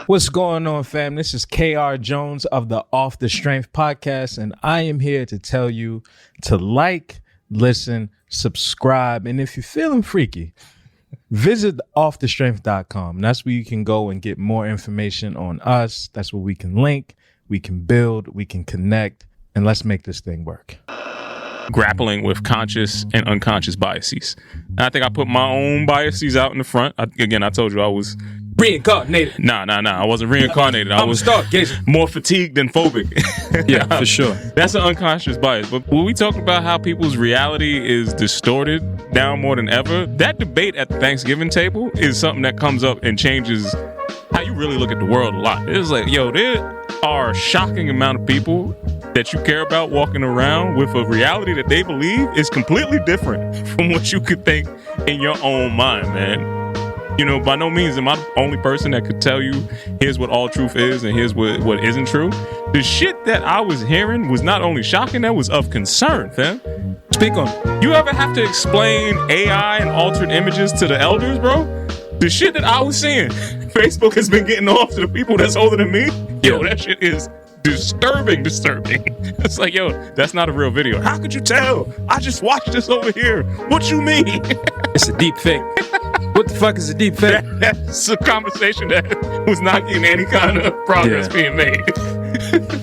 What's going on, fam? This is KR Jones of the Off the Strength podcast, and I am here to tell you to like, listen, subscribe, and if you're feeling freaky, visit offthestrength.com. That's where you can go and get more information on us. That's where we can link, we can build, we can connect, and let's make this thing work. Grappling with conscious and unconscious biases. I think I put my own biases out in the front. I told you I was reincarnated. Nah. I wasn't reincarnated. I was stargazing. More fatigued than phobic. Yeah, for sure. That's an unconscious bias. But when we talk about how people's reality is distorted now more than ever, that debate at the Thanksgiving table is something that comes up and changes how you really look at the world a lot. It's like, there are a shocking amount of people that you care about walking around with a reality that they believe is completely different from what you could think in your own mind, man. By no means am I the only person that could tell you here's what all truth is and here's what isn't true. The shit that I was hearing was not only shocking, that was of concern, fam. Speak on it. You ever have to explain AI and altered images to the elders, bro? The shit that I was seeing, Facebook has been getting off to the people that's older than me. Yo, that shit is disturbing. It's like, that's not a real video. How could you tell? I just watched this over here. What you mean? It's a deep fake. What the fuck is a deep fake? That's a conversation that was not getting any kind of progress being made.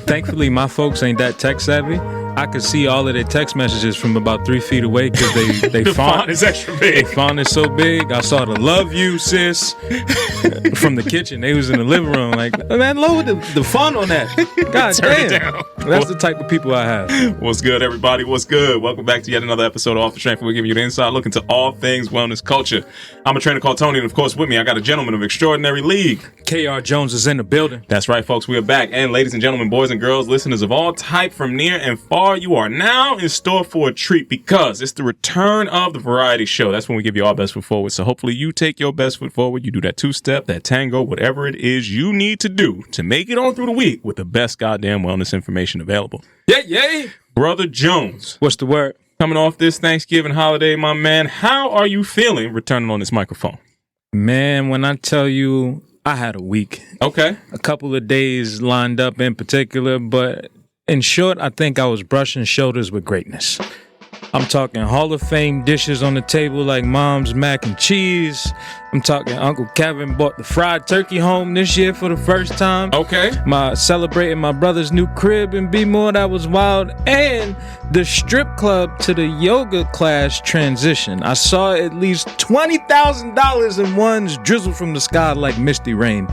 Thankfully, my folks ain't that tech savvy. I could see all of their text messages from about 3 feet away because they the font is extra big. The font is so big. I saw the "love you, sis" from the kitchen. They was in the living room like, man, lower the font on that. God Turn damn. it down. That's the type of people I have. What's good, everybody? What's good? Welcome back to yet another episode of Off the Strength, where we give you the inside look into all things wellness culture. I'm a trainer called Tony, and of course, with me, I got a gentleman of extraordinary league. KR Jones is in the building. That's right, folks. We are back. And ladies and gentlemen, boys and girls, listeners of all type from near and far, you are now in store for a treat because it's the return of the variety show. That's when we give you our best foot forward. So hopefully you take your best foot forward. You do that two-step, that tango, whatever it is you need to do to make it on through the week with the best goddamn wellness information available. Yay! Brother Jones. What's the word? Coming off this Thanksgiving holiday, my man, how are you feeling returning on this microphone? Man, when I tell you I had a week. Okay. A couple of days lined up in particular, but in short, I think I was brushing shoulders with greatness. I'm talking Hall of Fame dishes on the table like Mom's mac and cheese. I'm talking Uncle Kevin bought the fried turkey home this year for the first time. Okay. Celebrating my brother's new crib in B-More, that was wild. And the strip club to the yoga class transition. I saw at least $20,000 in ones drizzle from the sky like misty rain.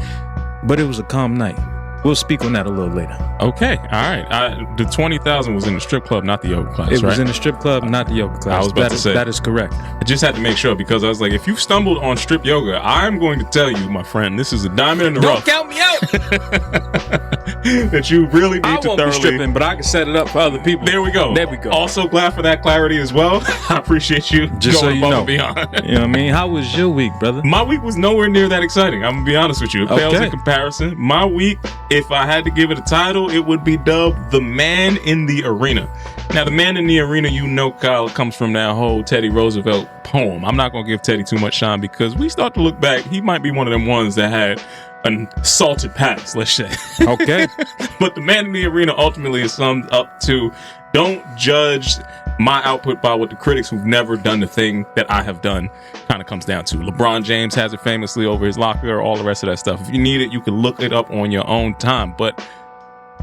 But it was a calm night. We'll speak on that a little later. Okay, all right. The 20,000 was in the strip club, not the yoga class, It right? was in the strip club, not the yoga class. I was about to say. That is correct. I just had to make sure because I was like, if you've stumbled on strip yoga, I'm going to tell you, my friend, this is a diamond in the rough. Don't count me out. That you really need I to won't thoroughly. be stripping, but I can set it up for other people. There we go. Also glad for that clarity as well. I appreciate you Just going so you above know. and beyond. You know what I mean? How was your week, brother? My week was nowhere near that exciting. I'm going to be honest with you. It pales in comparison. My week, if I had to give it a title, it would be dubbed The Man in the Arena. Now, The Man in the Arena, Kyle, comes from that whole Teddy Roosevelt poem. I'm not going to give Teddy too much shine because we start to look back. He might be one of them ones that had an salted past, let's say. Okay. But The Man in the Arena ultimately is summed up to don't judge my output by what the critics who've never done the thing that I have done kind of comes down to. LeBron James has it famously over his locker, all the rest of that stuff. If you need it, you can look it up on your own time. But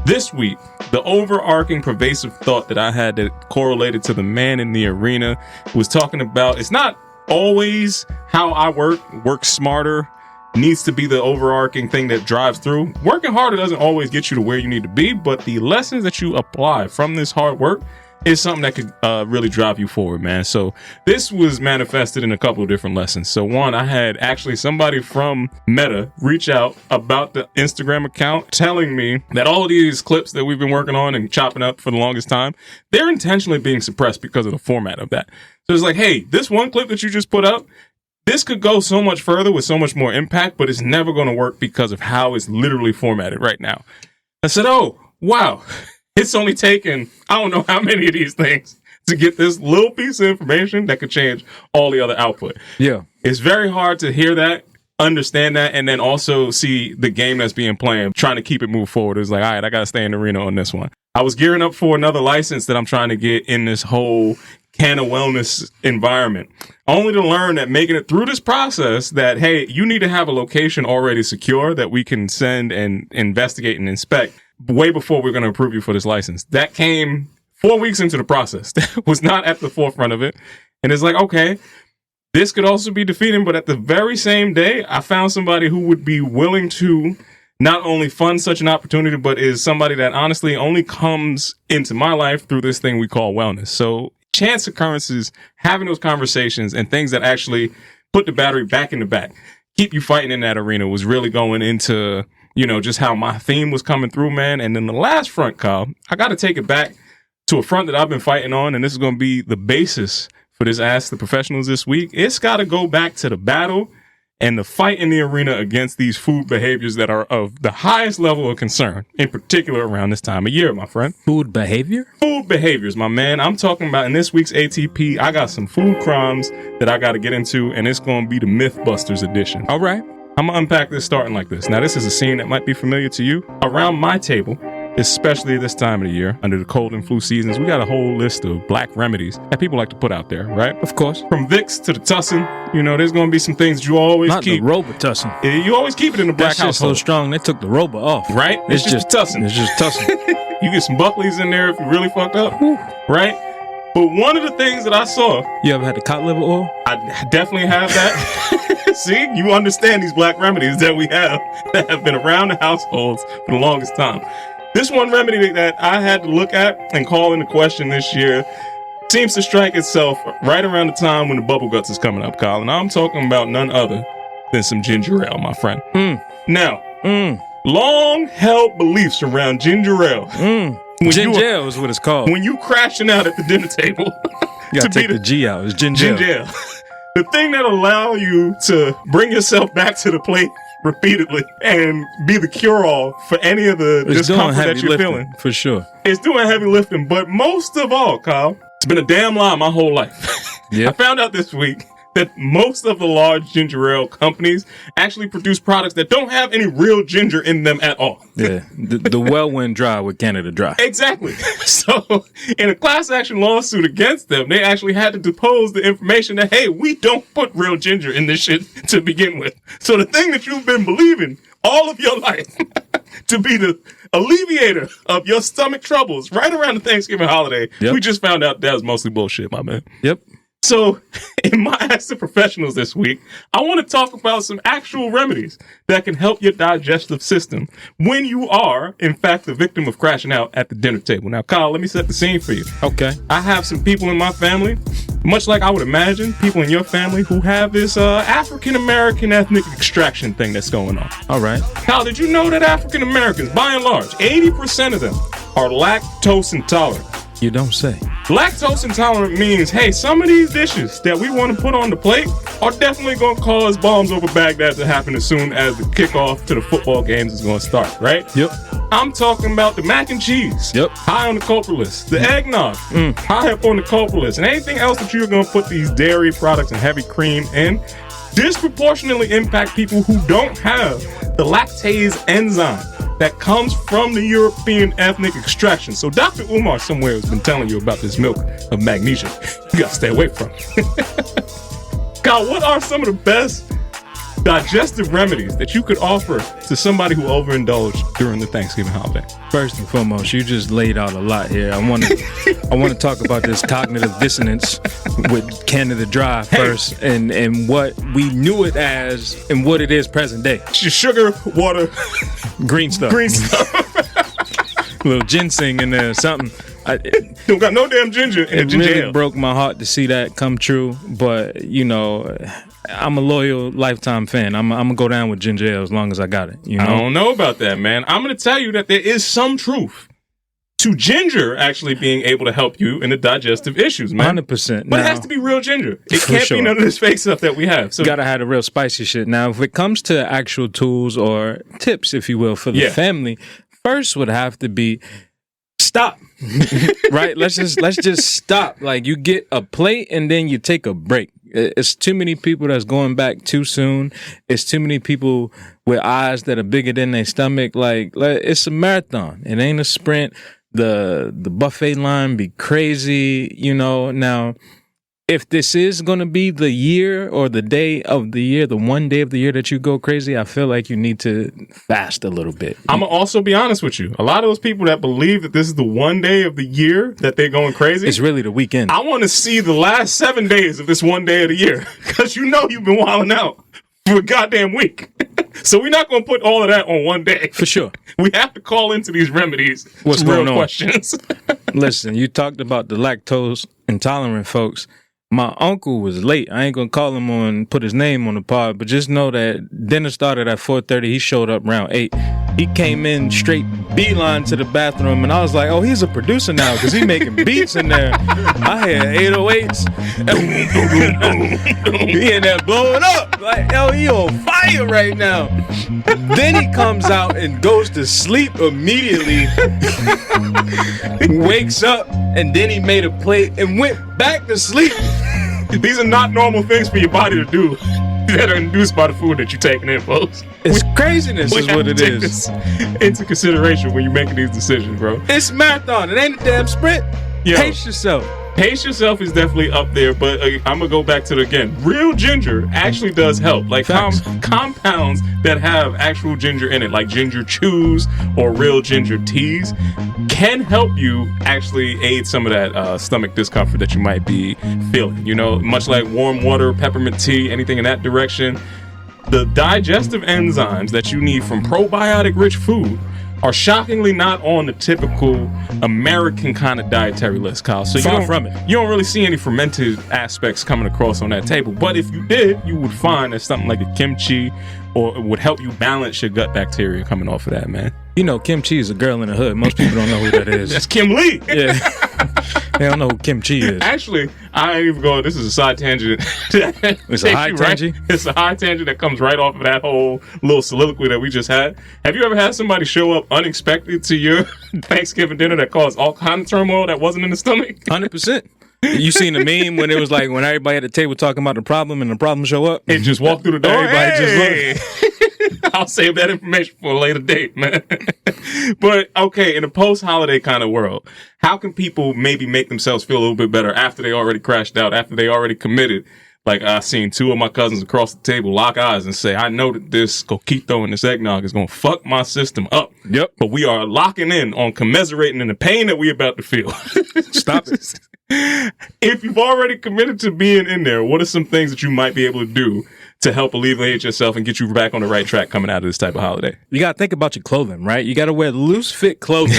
this week, the overarching pervasive thought that I had that correlated to The Man in the Arena was talking about it's not always how I work smarter needs to be the overarching thing that drives through. Working harder doesn't always get you to where you need to be, but the lessons that you apply from this hard work is something that could really drive you forward, man. So this was manifested in a couple of different lessons. So one, I had actually somebody from Meta reach out about the Instagram account telling me that all of these clips that we've been working on and chopping up for the longest time, they're intentionally being suppressed because of the format of that. So it's like, hey, this one clip that you just put up, this could go so much further with so much more impact, but it's never going to work because of how it's literally formatted right now. I said, oh, wow. It's only taken, I don't know how many of these things to get this little piece of information that could change all the other output. Yeah. It's very hard to hear that understand that and then also see the game that's being played, trying to keep it move forward. It was like, all right, I got to stay in the arena on this one. I was gearing up for another license that I'm trying to get in this whole canna wellness environment, only to learn that making it through this process that, hey, you need to have a location already secure that we can send and investigate and inspect way before we're going to approve you for this license. That came 4 weeks into the process. That was not at the forefront of it. And it's like, okay, this could also be defeating, but at the very same day, I found somebody who would be willing to not only fund such an opportunity, but is somebody that honestly only comes into my life through this thing we call wellness. So chance occurrences, having those conversations and things that actually put the battery back in the back, keep you fighting in that arena was really going into, you know, just how my theme was coming through, man. And then the last front, Kyle, I got to take it back to a front that I've been fighting on. And this is going to be the basis for this Ask the Professionals this week. It's got to go back to the battle and the fight in the arena against these food behaviors that are of the highest level of concern, in particular around this time of year, my friend. Food behavior? Food behaviors, my man. I'm talking about in this week's ATP, I got some food crimes that I got to get into, and it's going to be the Mythbusters edition. All right. I'm going to unpack this starting like this. Now, this is a scene that might be familiar to you. Around my table, especially this time of the year, under the cold and flu seasons, we got a whole list of Black Remedies that people like to put out there, right? Of course. From Vicks to the Tussin, you know, there's going to be some things you always keep. Not the Robitussin. You always keep it in the Black That shit's so household. strong, they took the Roba off. Right? It's just Tussin. It's just Tussin. You get some Buckleys in there if you really fucked up, right? But one of the things that I saw... You ever had the cod liver oil? I definitely have that. See, you understand these Black Remedies that we have that have been around the households for the longest time. This one remedy that I had to look at and call into question this year seems to strike itself right around the time when the bubble guts is coming up, Colin. I'm talking about none other than some ginger ale, my friend. Now, long-held beliefs around ginger ale. Ginger ale is what it's called. When you crashing out at the dinner table. You gotta take the G out. It's ginger ale. The thing that'll allow you to bring yourself back to the plate repeatedly and be the cure-all for any of the discomfort that you're feeling. For sure. It's doing heavy lifting, but most of all, Kyle, it's been a damn lie my whole life. Yeah. I found out this week that most of the large ginger ale companies actually produce products that don't have any real ginger in them at all. Yeah, the well went dry with Canada Dry. Exactly. So in a class action lawsuit against them, they actually had to depose the information that, hey, we don't put real ginger in this shit to begin with. So the thing that you've been believing all of your life to be the alleviator of your stomach troubles right around the Thanksgiving holiday, we just found out that was mostly bullshit, my man. Yep. So, in my Ask the Professionals this week, I want to talk about some actual remedies that can help your digestive system when you are, in fact, the victim of crashing out at the dinner table. Now, Kyle, let me set the scene for you. Okay. I have some people in my family, much like I would imagine people in your family, who have this African-American ethnic extraction thing that's going on. All right. Kyle, did you know that African-Americans, by and large, 80% of them are lactose intolerant? You don't say. Lactose intolerant means, hey, some of these dishes that we want to put on the plate are definitely going to cause bombs over Baghdad to happen as soon as the kickoff to the football games is going to start, right? Yep. I'm talking about the mac and cheese. Yep. High on the culprit list. The eggnog. High up on the culprit list. And anything else that you're going to put these dairy products and heavy cream in disproportionately impact people who don't have the lactase enzyme that comes from the European ethnic extraction. So Dr. Umar somewhere has been telling you about this milk of magnesia. You gotta stay away from it. God, what are some of the best digestive remedies that you could offer to somebody who overindulged during the Thanksgiving holiday? First and foremost, you just laid out a lot here. I want to talk about this cognitive dissonance with Canada Dry first, and what we knew it as and what it is present day. It's your sugar, water, green stuff. A little ginseng in there, something. Don't got no damn ginger in It ginger really ale. broke my heart to see that come true, but you know, I'm a loyal lifetime fan. I'm gonna go down with ginger ale as long as I got it. You know? I don't know about that, man. I'm going to tell you that there is some truth to ginger actually being able to help you in the digestive issues, man. 100%. But it has to be real ginger. It For can't sure. be none of this fake stuff that we have. So You gotta have the real spicy shit. Now, if it comes to actual tools or tips, if you will, for the family, first would have to be stop. Right? Let's just stop. Like, you get a plate and then you take a break. it's too many people that's going back too soon. It's too many people with eyes that are bigger than their stomach. Like it's a marathon. It ain't a sprint. The buffet line be crazy, Now, if this is going to be the year or the day of the year, the one day of the year that you go crazy, I feel like you need to fast a little bit. I'm going to also be honest with you. A lot of those people that believe that this is the one day of the year that they're going crazy. It's really the weekend. I want to see the last 7 days of this one day of the year because you've been wilding out for a goddamn week. So we're not going to put all of that on one day. For sure. We have to call into these remedies. What's going on? Questions. Listen, you talked about the lactose intolerant folks. My uncle was late. I ain't gonna call him put his name on the pod, but just know that dinner started at 4:30. He showed up around 8. He came in straight beeline to the bathroom, and I was like, "Oh, he's a producer now because he making beats in there." I had 808s. He in there blowing up like, "Yo, he on fire right now." Then he comes out and goes to sleep immediately. Wakes up, and then he made a plate and went back to sleep. These are not normal things for your body to do that are induced by the food that you're taking in, folks. It's craziness is what it is. This into consideration when you're making these decisions, bro. It's marathon. It ain't a damn sprint. Pace yourself. Pace yourself is definitely up there, but I'm gonna go back to it again. Real ginger actually does help. Like compounds that have actual ginger in it, like ginger chews or real ginger teas, can help you actually aid some of that stomach discomfort that you might be feeling. Much like warm water, peppermint tea, anything in that direction. The digestive enzymes that you need from probiotic-rich food are shockingly not on the typical American kind of dietary list, Kyle. So Far from it. You don't really see any fermented aspects coming across on that table. But if you did, you would find that something like a kimchi or it would help you balance your gut bacteria coming off of that, man. Kimchi is a girl in the hood. Most people don't know who that is. That's Kim Lee. Yeah. They don't know who kimchi is. Actually, I ain't even going. This is a side tangent. It's a high tangent? Right, it's a high tangent that comes right off of that whole little soliloquy that we just had. Have you ever had somebody show up unexpected to your Thanksgiving dinner that caused all kind of turmoil that wasn't in the stomach? 100%. You seen the meme when it was like when everybody at the table talking about the problem and the problem show up? It just walked through the door. Everybody just looked. I'll save that information for a later date, man. But, okay, in a post-holiday kind of world, how can people maybe make themselves feel a little bit better after they already crashed out, after they already committed? Like, I've seen 2 of my cousins across the table lock eyes and say, I know that this coquito and this eggnog is going to fuck my system up. Yep. But we are locking in on commiserating in the pain that we're about to feel. Stop it. If you've already committed to being in there, what are some things that you might be able to do to help alleviate yourself and get you back on the right track coming out of this type of holiday? You got to think about your clothing, right? You got to wear loose fit clothing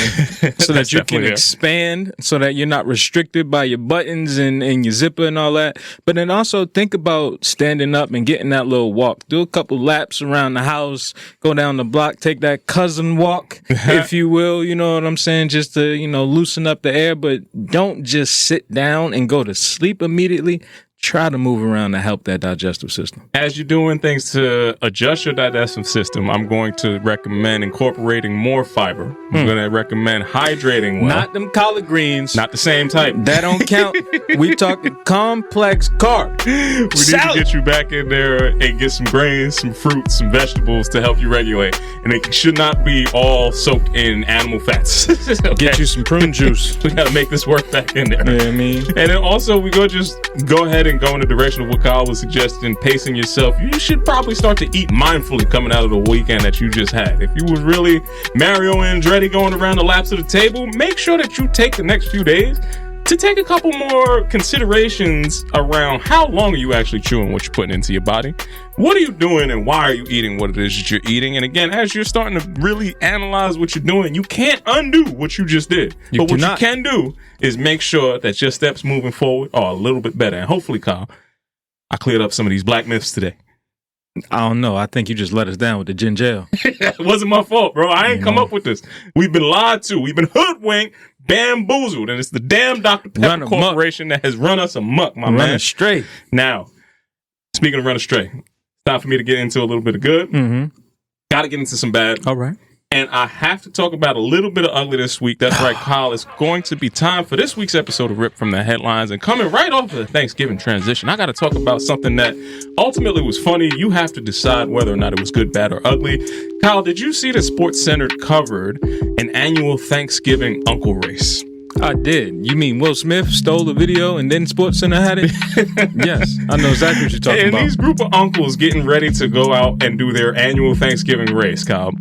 so that you can expand, so that you're not restricted by your buttons and your zipper and all that. But then also think about standing up and getting that little walk. Do a couple laps around the house, go down the block, take that cousin walk, if you will. You know what I'm saying? Just to, loosen up the air, but don't just sit down and go to sleep immediately. Try to move around to help that digestive system. As you're doing things to adjust your digestive system, I'm going to recommend incorporating more fiber. I'm going to recommend hydrating well. Not them collard greens. Not the same type. That don't count. We talking complex carb. We need to get you back in there and get some grains, some fruits, some vegetables to help you regulate. And it should not be all soaked in animal fats. Okay? Get you some prune juice. We got to make this work back in there. You know what I mean? And then also, we just go ahead and go in the direction of what Kyle was suggesting, pacing yourself. You should probably start to eat mindfully coming out of the weekend that you just had. If you was really Mario Andretti going around the laps of the table, make sure that you take the next few days to take a couple more considerations around how long are you actually chewing what you're putting into your body? What are you doing and why are you eating what it is that you're eating? And again, as you're starting to really analyze what you're doing, you can't undo what you just did. But what you can do is make sure that your steps moving forward are a little bit better. And hopefully, Kyle, I cleared up some of these black myths today. I don't know. I think you just let us down with the ginger. It wasn't my fault, bro. I ain't come up with this. We've been lied to. We've been hoodwinked, bamboozled, and it's the damn Dr. Pepper Corporation that has run us amok, my man. Run astray. Now, speaking of run astray, it's time for me to get into a little bit of good. Mm-hmm. Got to get into some bad. All right. And I have to talk about a little bit of ugly this week. That's right, Kyle. It's going to be time for this week's episode of Rip from the Headlines. And coming right off of the Thanksgiving transition, I got to talk about something that ultimately was funny. You have to decide whether or not it was good, bad, or ugly. Kyle, did you see that SportsCenter covered an annual Thanksgiving uncle race? I did. You mean Will Smith stole the video and then SportsCenter had it? Yes, I know exactly what you're talking about. And these group of uncles getting ready to go out and do their annual Thanksgiving race, Kyle.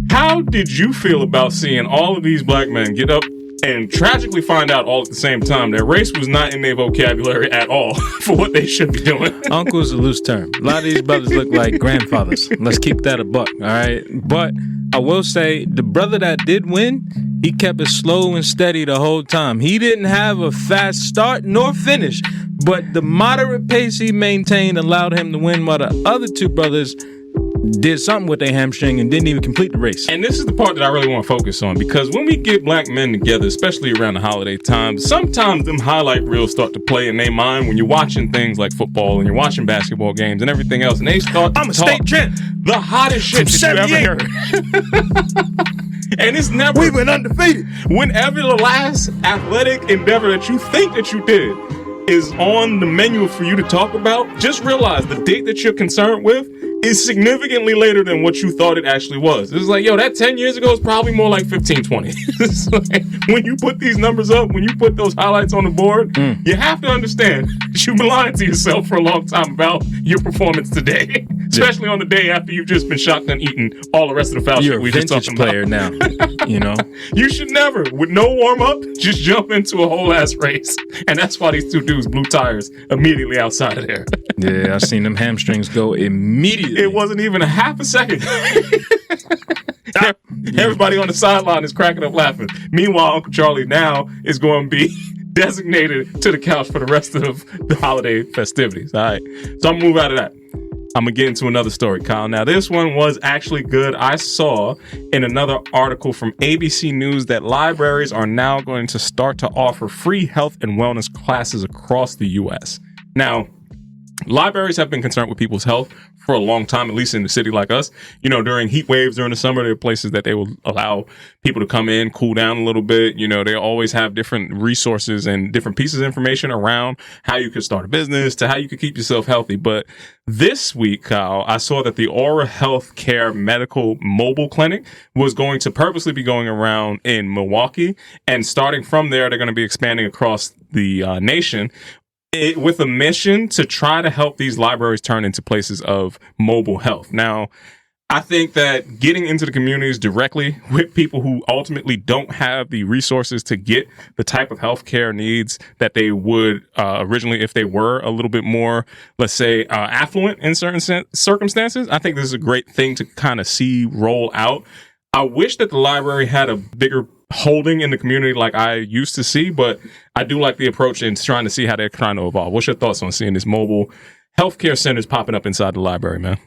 How did you feel about seeing all of these black men get up and tragically find out all at the same time that race was not in their vocabulary at all for what they should be doing? Uncle is a loose term. A lot of these brothers look like grandfathers. Let's keep that a buck, all right? But I will say the brother that did win, he kept it slow and steady the whole time. He didn't have a fast start nor finish, but the moderate pace he maintained allowed him to win, while the other two brothers did something with their hamstring and didn't even complete the race. And this is the part that I really want to focus on, because when we get black men together, especially around the holiday time, sometimes them highlight reels start to play in their mind when you're watching things like football and you're watching basketball games and everything else, and they start I'm a state champ. The hottest shit that you ever heard. And it's never... We went undefeated. Whenever the last athletic endeavor that you think that you did is on the menu for you to talk about, just realize the date that you're concerned with is significantly later than what you thought it actually was. It's like, yo, that 10 years ago is probably more like 15, 20. It's like, when you put these numbers up, when you put those highlights on the board, you have to understand that you've been lying to yourself for a long time about your performance today. Especially on the day after you've just been shotgun eating all the rest of the foul shit we just talked about. You're a vintage player now, you know? You should never, with no warm-up, just jump into a whole-ass race. And that's why these two dudes blew tires immediately outside of there. Yeah, I seen them hamstrings go immediately. It wasn't even a half a second. Everybody on the sideline is cracking up laughing. Meanwhile, Uncle Charlie now is going to be designated to the couch for the rest of the holiday festivities. All right. So I'm going to move out of that. I'm going to get into another story, Kyle. Now, this one was actually good. I saw in another article from ABC News that libraries are now going to start to offer free health and wellness classes across the U.S. Now, libraries have been concerned with people's health for a long time, at least in a city like us. You know, during heat waves during the summer, there are places that they will allow people to come in, cool down a little bit. You know, they always have different resources and different pieces of information around how you could start a business to how you could keep yourself healthy. But this week, Kyle, I saw that the Aura Healthcare Medical Mobile Clinic was going to purposely be going around in Milwaukee. And starting from there, they're going to be expanding across the nation. With a mission to try to help these libraries turn into places of mobile health. Now, I think that getting into the communities directly with people who ultimately don't have the resources to get the type of healthcare needs that they would originally if they were a little bit more, let's say, affluent in certain circumstances, I think this is a great thing to kind of see roll out. I wish that the library had a bigger holding in the community like I used to see, but I do like the approach and trying to see how they're trying to evolve. What's your thoughts on seeing this mobile healthcare centers popping up inside the library, man?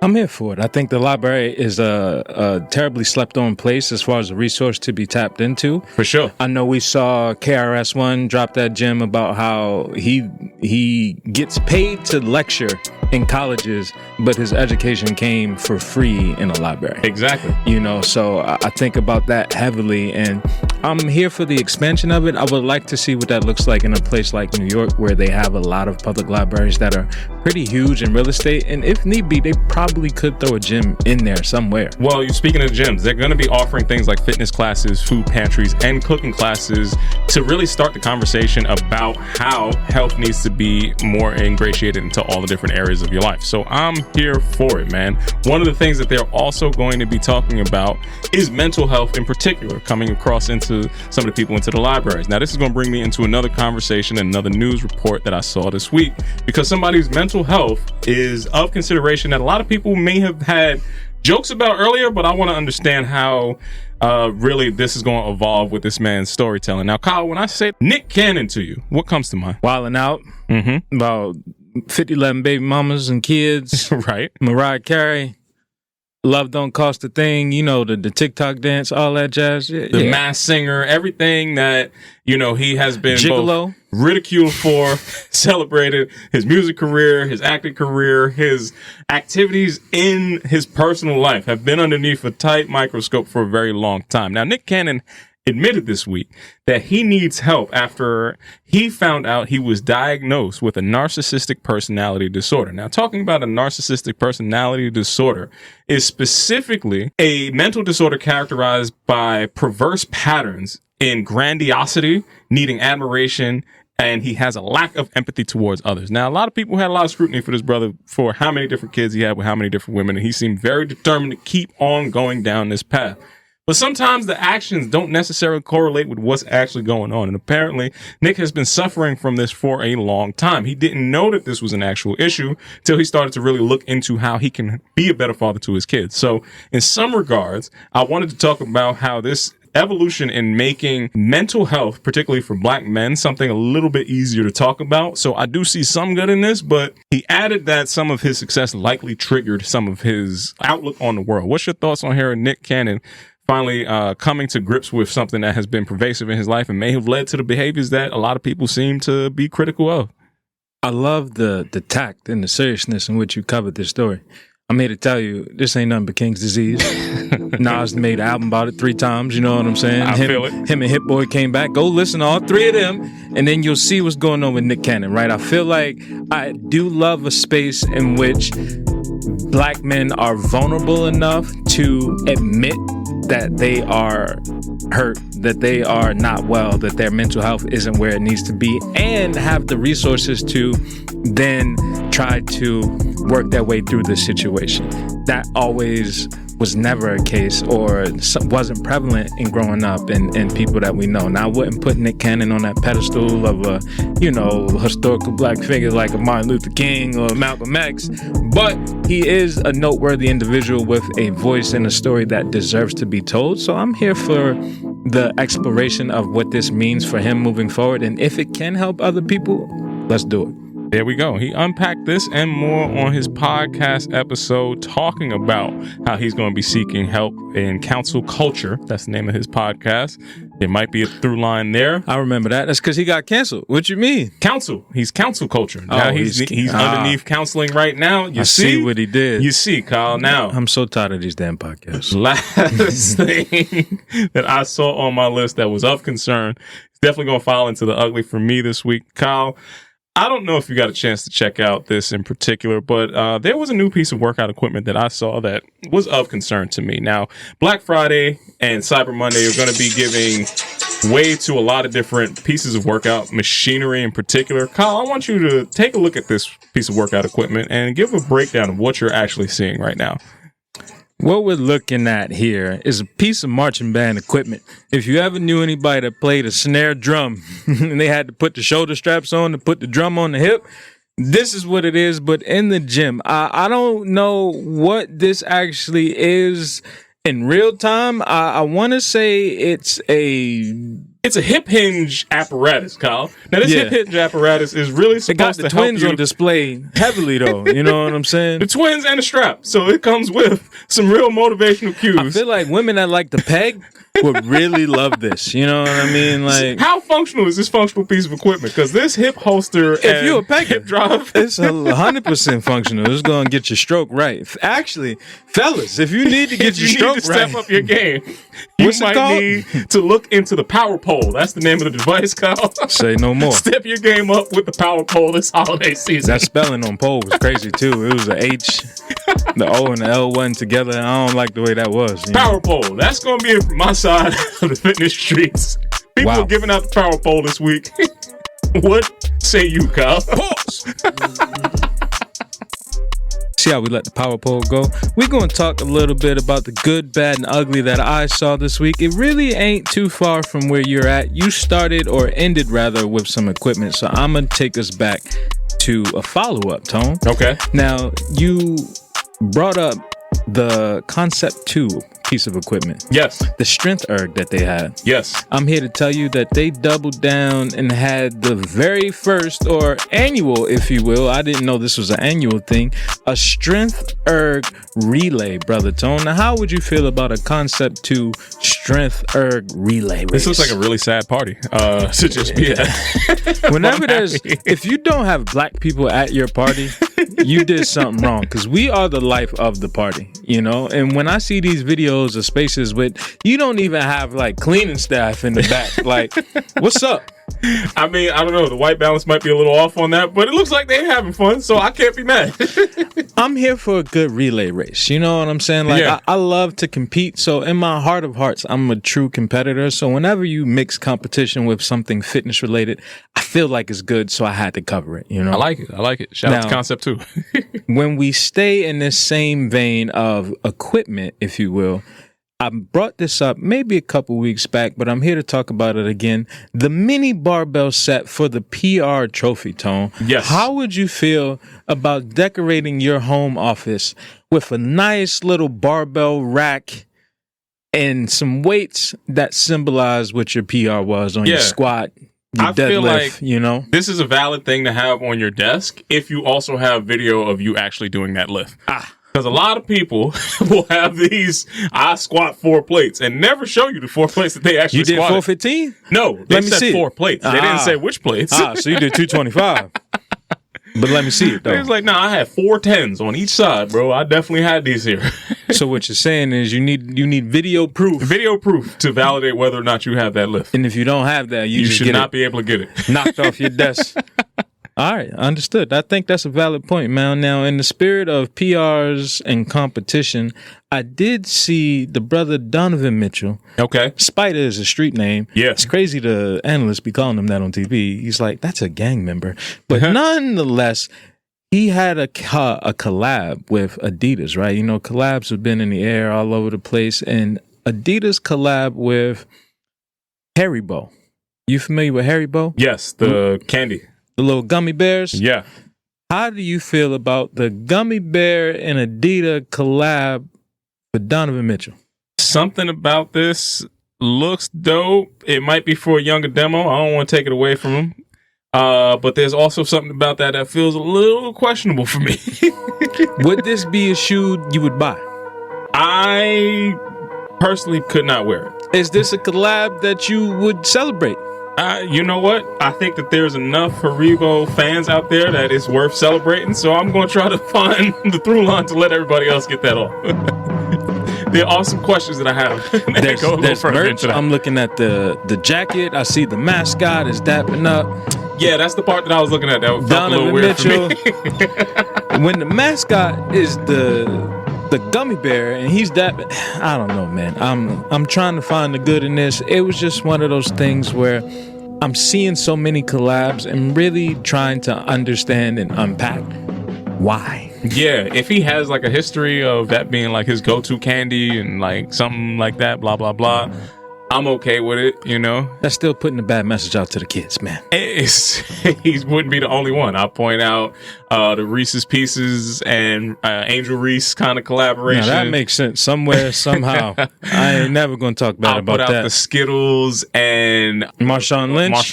I'm here for it. I think the library is a terribly slept on place as far as a resource to be tapped into. For sure. I know we saw KRS-One drop that gem about how he gets paid to lecture in colleges, but his education came for free in a library. Exactly. You know, so I think about that heavily, and I'm here for the expansion of it. I would like to see what that looks like in a place like New York, where they have a lot of public libraries that are pretty huge in real estate, and if need be, they probably could throw a gym in there somewhere. Well, you're speaking of gyms, they're going to be offering things like fitness classes, food pantries, and cooking classes to really start the conversation about how health needs to be more ingratiated into all the different areas of your life. So I'm here for it, man. One of the things that they're also going to be talking about is mental health in particular, coming across into some of the people into the libraries. Now, this is going to bring me into another conversation and another news report that I saw this week, because somebody's mental health is of consideration that a lot of people may have had jokes about earlier, but I want to understand how really this is going to evolve with this man's storytelling. Now, Kyle, when I say Nick Cannon to you, what comes to mind? Wilding out about 50, 11 baby mamas and kids. Right. Mariah Carey. Love Don't Cost a Thing, the TikTok dance, all that jazz. The Masked Singer, everything that, he has been Gigolo. both ridiculed for, celebrated, his music career, his acting career, his activities in his personal life have been underneath a tight microscope for a very long time. Now, Nick Cannon admitted this week that he needs help after he found out he was diagnosed with a narcissistic personality disorder. Now, talking about a narcissistic personality disorder is specifically a mental disorder characterized by perverse patterns in grandiosity, needing admiration, and he has a lack of empathy towards others. Now, a lot of people had a lot of scrutiny for this brother for how many different kids he had with how many different women, and he seemed very determined to keep on going down this path. But sometimes the actions don't necessarily correlate with what's actually going on. And apparently, Nick has been suffering from this for a long time. He didn't know that this was an actual issue till he started to really look into how he can be a better father to his kids. So in some regards, I wanted to talk about how this evolution in making mental health, particularly for black men, something a little bit easier to talk about. So I do see some good in this, but he added that some of his success likely triggered some of his outlook on the world. What's your thoughts on hearing Nick Cannon finally coming to grips with something that has been pervasive in his life and may have led to the behaviors that a lot of people seem to be critical of? I love the tact and the seriousness in which you covered this story. I'm here to tell you, this ain't nothing but King's disease. Nas made an album about it 3 times, you know what I'm saying? I feel it. Him and Hit Boy came back. Go listen to all 3 of them, and then you'll see what's going on with Nick Cannon, right? I feel like I do love a space in which black men are vulnerable enough to admit that they are hurt, that they are not well, that their mental health isn't where it needs to be, and have the resources to then try to work their way through the situation. That always was never a case or wasn't prevalent in growing up and people that we know. Now, I wouldn't put Nick Cannon on that pedestal of a, historical black figure like a Martin Luther King or Malcolm X, but he is a noteworthy individual with a voice and a story that deserves to be told. So I'm here for the exploration of what this means for him moving forward. And if it can help other people, let's do it. There we go. He unpacked this and more on his podcast episode, talking about how he's going to be seeking help in counsel culture. That's the name of his podcast. There might be a through line there. I remember that. That's because he got canceled. What you mean? Counsel. He's counsel culture. Now he's underneath counseling right now. You see what he did. You see, Kyle. Now I'm so tired of these damn podcasts. Last thing that I saw on my list that was of concern, it's definitely going to fall into the ugly for me this week, Kyle. I don't know if you got a chance to check out this in particular, but there was a new piece of workout equipment that I saw that was of concern to me. Now, Black Friday and Cyber Monday are going to be giving way to a lot of different pieces of workout machinery in particular. Kyle, I want you to take a look at this piece of workout equipment and give a breakdown of what you're actually seeing right now. What we're looking at here is a piece of marching band equipment. If you ever knew anybody that played a snare drum and they had to put the shoulder straps on to put the drum on the hip, this is what it is, but in the gym. I don't know what this actually is in real time. I want to say it's a hip hinge apparatus, Kyle. Now, this hip hinge apparatus is really supposed to help you. It got the twins on display heavily, though. You know what I'm saying? The twins and a strap. So it comes with some real motivational cues. I feel like women that like to peg would really love this. You know what I mean? Like, how functional is this functional piece of equipment? Because this hip holster, if you're a pegger, hip drive, it's 100% functional. It's going to get your stroke right. Actually, fellas, if you need to get your stroke right, step up your game. You might need to look into the power pole. That's the name of the device, Kyle. Say no more. Step your game up with the power pole this holiday season. That spelling on pole was crazy too. It was the H, the O, and the L wasn't together. I don't like the way that was. Power pole. That's going to be it from my side of the fitness streets. People are giving out the power pole this week. What say you, Kyle? Pause. See how we let the power pole go? We're going to talk a little bit about the good, bad, and ugly that I saw this week. It really ain't too far from where you're at. You started, or ended rather, with some equipment. So I'm going to take us back to a follow-up, Tone. Okay. Now, you brought up the Concept 2 piece of equipment. Yes. The strength erg that they had. Yes. I'm here to tell you that they doubled down and had the very first, or annual, if you will. I didn't know this was an annual thing. A strength erg relay, Brother Tone. Now, how would you feel about a Concept 2 strength erg relay race? This looks like a really sad party to just be at. Whenever if you don't have black people at your party, you did something wrong, because we are the life of the party, you know? And when I see these videos of spaces with, you don't even have like cleaning staff in the back. Like, what's up? I mean, I don't know. The white balance might be a little off on that, but it looks like they're having fun, so I can't be mad. I'm here for a good relay race. You know what I'm saying? Like, Yeah. I love to compete. So in my heart of hearts, I'm a true competitor. So whenever you mix competition with something fitness related, I feel like it's good. So I had to cover it, you know? I like it. I like it. Shout out to Concept 2. When we stay in this same vein of equipment, if you will, I brought this up maybe a couple weeks back, but I'm here to talk about it again. The mini barbell set for the PR trophy, Tone. Yes. How would you feel about decorating your home office with a nice little barbell rack and some weights that symbolize what your PR was on your squat, your deadlift, feel like you know? This is a valid thing to have on your desk if you also have video of you actually doing that lift. Because a lot of people will have these, I squat 4 plates, and never show you the 4 plates that they actually You did squatted. 415? No, they Let me said see 4 plates. They didn't say which plates. So you did 225. But let me see it, though. It was like, I had 4 10s on each side, bro. I definitely had these here. So what you're saying is you need video proof. Video proof to validate whether or not you have that lift. And if you don't have that, you just should not be able to get it. knocked off your desk. All right, understood. I think that's a valid point, man. Now, in the spirit of PRs and competition, I did see the brother Donovan Mitchell. Okay. Spider is a street name. Yeah. It's crazy the analysts be calling him that on TV. He's like, that's a gang member. But nonetheless, he had a collab with Adidas, right? You know, collabs have been in the air all over the place. And Adidas collab with Haribo. You familiar with Haribo? Yes, the candy. The little gummy bears? Yeah. How do you feel about the gummy bear and Adidas collab for Donovan Mitchell? Something about this looks dope. It might be for a younger demo. I don't want to take it away from him. But there's also something about that feels a little questionable for me. Would this be a shoe you would buy? I personally could not wear it. Is this a collab that you would celebrate? You know what? I think that there's enough Haribo fans out there that it's worth celebrating, so I'm going to try to find the through line to let everybody else get that off. There are some questions that I have. There's merch. I'm looking at the jacket. I see the mascot is dapping up. Yeah, that's the part that I was looking at. That felt a little weird Mitchell. for me. When the mascot is the gummy bear and he's dapping, I don't know, man. I'm trying to find the good in this. It was just one of those things where I'm seeing so many collabs and really trying to understand and unpack why. Yeah, if he has like a history of that being like his go-to candy and like something like that, blah, blah, blah, I'm okay with it, you know? That's still putting a bad message out to the kids, man. He wouldn't be the only one. I'll point out the Reese's Pieces and Angel Reese kind of collaboration. Now that makes sense. Somewhere, somehow. I ain't never going to talk bad about that. I'll put out the Skittles and Marshawn Lynch.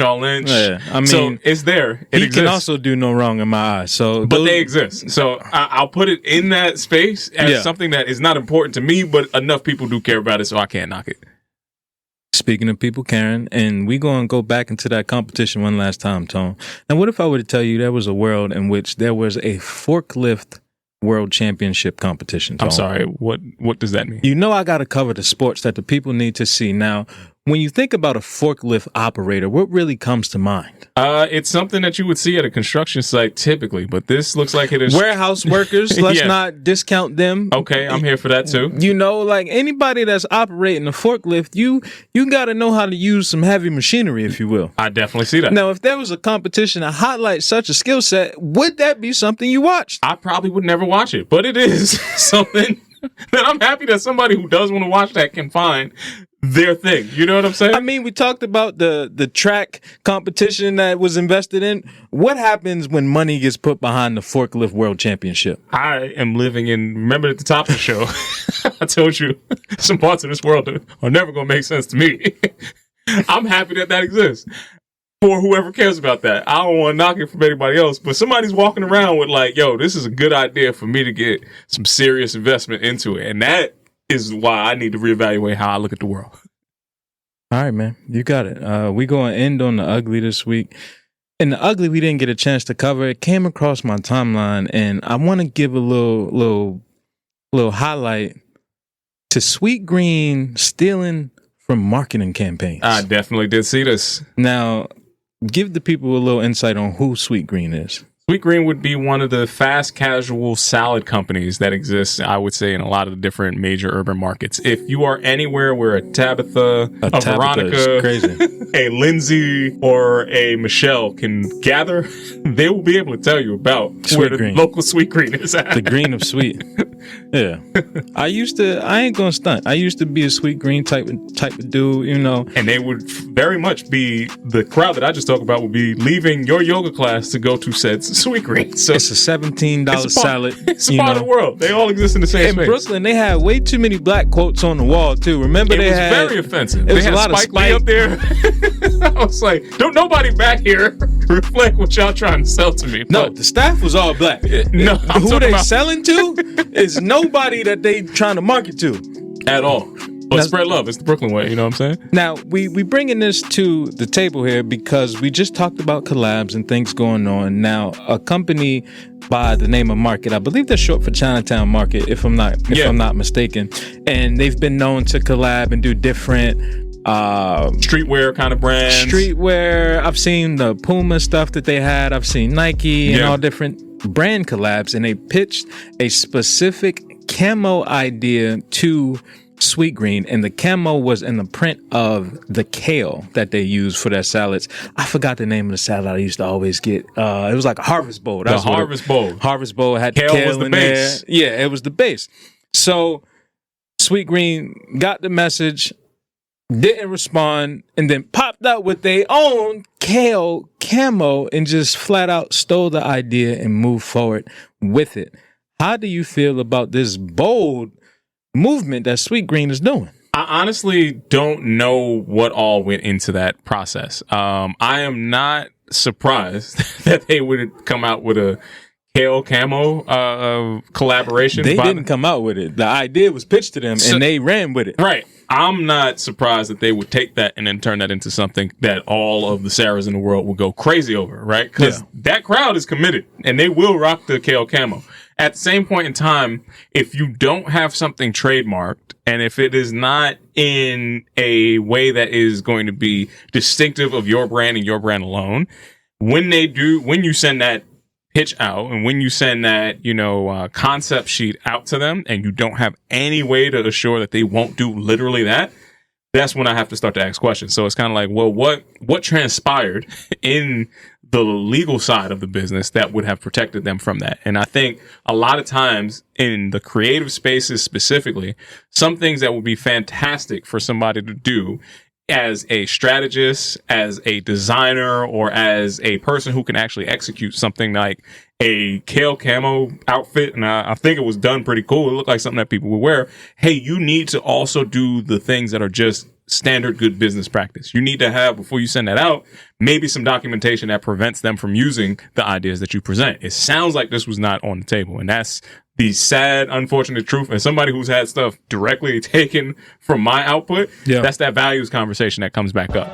Yeah, I mean, so it's there. It he exists. can also do no wrong in my eyes. But they exist. So I'll put it in that space as something that is not important to me, but enough people do care about it, so I can't knock it. Speaking of people caring, and we going to go back into that competition one last time, Tone. Now, what if I were to tell you there was a world in which there was a forklift world championship competition, Tone? I'm sorry, what does that mean? You know I got to cover the sports that the people need to see. Now, when you think about a forklift operator, what really comes to mind? It's something that you would see at a construction site typically, but this looks like it is... Warehouse workers, let's not discount them. Okay, I'm here for that too. You know, like anybody that's operating a forklift, you got to know how to use some heavy machinery, if you will. I definitely see that. Now, if there was a competition to highlight such a skill set, would that be something you watched? I probably would never watch it, but it is something that I'm happy that somebody who does want to watch that can find their thing. You know what I'm saying? I mean, we talked about the track competition that was invested in. What happens when money gets put behind the forklift world championship? I am living in, remember at the top of the show, I told you some parts of this world are never going to make sense to me. I'm happy that exists for whoever cares about that. I don't want to knock it from anybody else, but somebody's walking around with like, yo, this is a good idea for me to get some serious investment into it. And that is why I need to reevaluate how I look at the world. All right, man. You got it. We going to end on the ugly this week. And the ugly we didn't get a chance to cover. It came across my timeline, and I want to give a little highlight to Sweet Green stealing from marketing campaigns. I definitely did see this. Now, give the people a little insight on who Sweet Green is. Sweet Green would be one of the fast casual salad companies that exists, I would say, in a lot of the different major urban markets. If you are anywhere where a Tabitha, a Veronica, crazy. a Lindsay, or a Michelle can gather, they will be able to tell you about where the local Sweet Green is at. The green of sweet. Yeah. I ain't gonna stunt. I used to be a Sweet Green type of dude, you know. And they would very much be, the crowd that I just talked about would be leaving your yoga class to go to said Sweet Green. So it's a $17 salad. It's a part of the world. They all exist in the same space. In Brooklyn, they had way too many black quotes on the wall too. Remember, it was very offensive. It was they had a lot Spike of Spike Lee up there. I was like, don't nobody back here reflect what y'all trying to sell to me. No, the staff was all black. No, who they selling to is nobody that they trying to market to at all. But spread love. It's the Brooklyn way. You know what I'm saying? Now, we bringing this to the table here because we just talked about collabs and things going on. Now, a company by the name of Market, I believe that's short for Chinatown Market, if I'm not mistaken. And they've been known to collab and do different streetwear kind of brands. Streetwear. I've seen the Puma stuff that they had. I've seen Nike and all different brand collabs. And they pitched a specific camo idea to Sweet Green, and the camo was in the print of the kale that they use for their salads. I forgot the name of the salad I used to always get. It was like a Harvest Bowl. Harvest Bowl. Harvest Bowl had kale was the in base. There. Yeah, it was the base. So Sweet Green got the message, didn't respond, and then popped out with their own kale camo and just flat out stole the idea and moved forward with it. How do you feel about this bold movement that Sweet Green is doing? I honestly don't know what all went into that process. I am not surprised that they would come out with a kale camo collaboration. They didn't come out with it. The idea was pitched to them and they ran with it. Right. I'm not surprised that they would take that and then turn that into something that all of the Sarahs in the world will go crazy over, right? Because that crowd is committed and they will rock the kale camo. At the same point in time, if you don't have something trademarked and if it is not in a way that is going to be distinctive of your brand and your brand alone, when you send that pitch out and when you send that, concept sheet out to them and you don't have any way to assure that they won't do literally that, that's when I have to start to ask questions. So it's kind of like, well, what transpired in the legal side of the business that would have protected them from that? And I think a lot of times in the creative spaces specifically, some things that would be fantastic for somebody to do as a strategist, as a designer, or as a person who can actually execute something like a kale camo outfit. And I think it was done pretty cool. It looked like something that people would wear. Hey, you need to also do the things that are just standard good business practice. You need to have, before you send that out, maybe some documentation that prevents them from using the ideas that you present. It sounds like this was not on the table. And that's the sad, unfortunate truth. And somebody who's had stuff directly taken from my output, that's that values conversation that comes back up.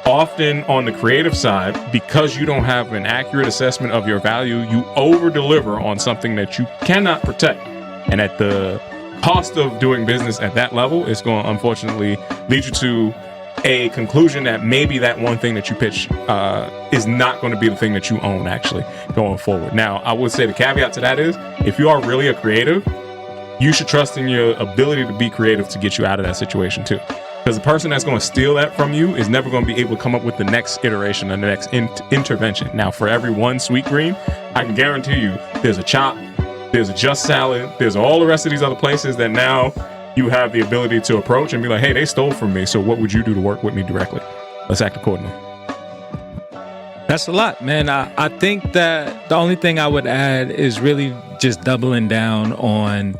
Often on the creative side, because you don't have an accurate assessment of your value, you over deliver on something that you cannot protect. And at the cost of doing business at that level, it's going to unfortunately lead you to a conclusion that maybe that one thing that you pitch is not going to be the thing that you own actually going forward. Now, I would say the caveat to that is if you are really a creative, you should trust in your ability to be creative to get you out of that situation too. Because the person that's going to steal that from you is never going to be able to come up with the next iteration and the next intervention. Now, for every one Sweet Green, I can guarantee you there's a Chop, there's a Just Salad, there's all the rest of these other places that now you have the ability to approach and be like, hey, they stole from me, so what would you do to work with me directly? Let's act accordingly. That's a lot, man. I think that the only thing I would add is really just doubling down on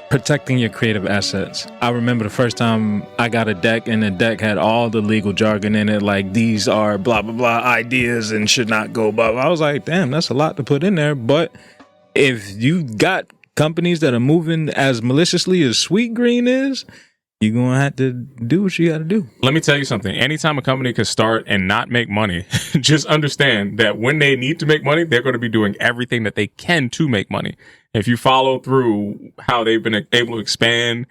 protecting your creative assets. I remember the first time I got a deck, and the deck had all the legal jargon in it, like these are blah blah blah ideas and should not go blah blah. I was like, damn, that's a lot to put in there. But if you got companies that are moving as maliciously as Sweet Green is, you're gonna have to do what you gotta do. Let me tell you something. Anytime a company can start and not make money, just understand that when they need to make money, they're going to be doing everything that they can to make money. If you follow through how they've been able to expand